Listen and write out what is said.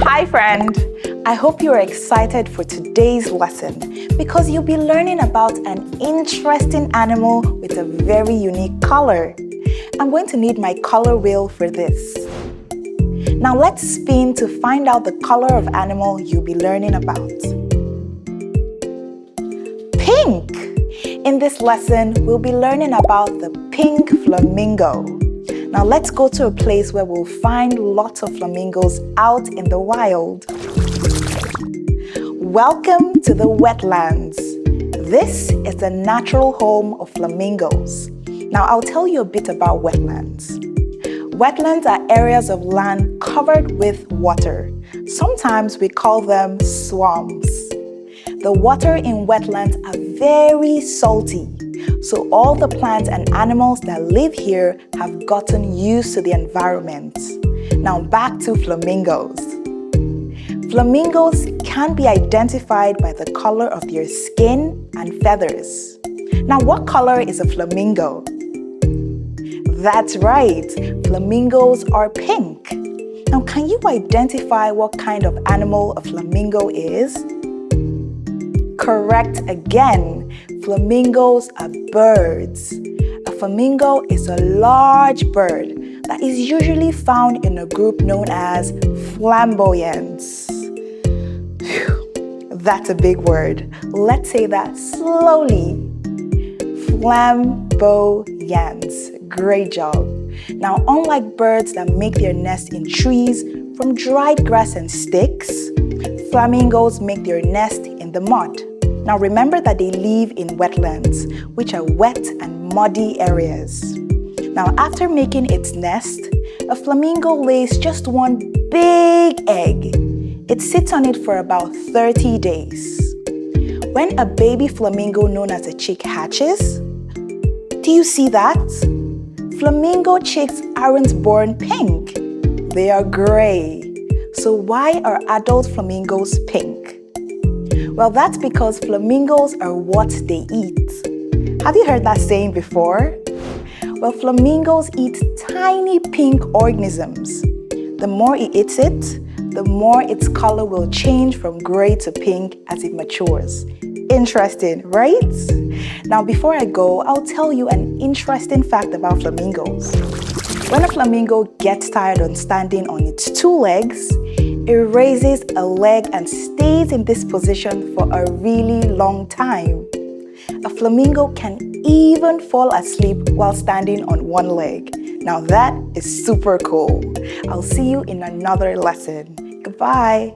Hi friend! I hope you are excited for today's lesson because you'll be learning about an interesting animal with a very unique color. I'm going to need my color wheel for this. Now let's spin to find out the color of animal you'll be learning about. Pink! In this lesson, we'll be learning about the pink flamingo. Now let's go to a place where we'll find lots of flamingos out in the wild. Welcome to the wetlands. This is the natural home of flamingos. Now I'll tell you a bit about wetlands. Wetlands are areas of land covered with water. Sometimes we call them swamps. The water in wetlands are very salty. So all the plants and animals that live here have gotten used to the environment. Now back to flamingos. Flamingos can be identified by the color of their skin and feathers. Now what color is a flamingo? That's right, flamingos are pink. Now can you identify what kind of animal a flamingo is? Correct again. Flamingos are birds. A flamingo is a large bird that is usually found in a group known as flamboyants. Phew, that's a big word. Let's say that slowly. Flamboyants. Great job. Now, unlike birds that make their nest in trees from dried grass and sticks, flamingos make their nest in the mud. Now remember that they live in wetlands, which are wet and muddy areas. Now after making its nest, a flamingo lays just one big egg. It sits on it for about 30 days. When a baby flamingo known as a chick hatches, do you see that? Flamingo chicks aren't born pink. They are gray. So why are adult flamingos pink? Well, that's because flamingos are what they eat. Have you heard that saying before? Well, flamingos eat tiny pink organisms. The more it eats it, the more its color will change from gray to pink as it matures. Interesting, right? Now, before I go, I'll tell you an interesting fact about flamingos. When a flamingo gets tired on standing on its two legs, it raises a leg and stays in this position for a really long time. A flamingo can even fall asleep while standing on one leg. Now that is super cool. I'll see you in another lesson. Goodbye.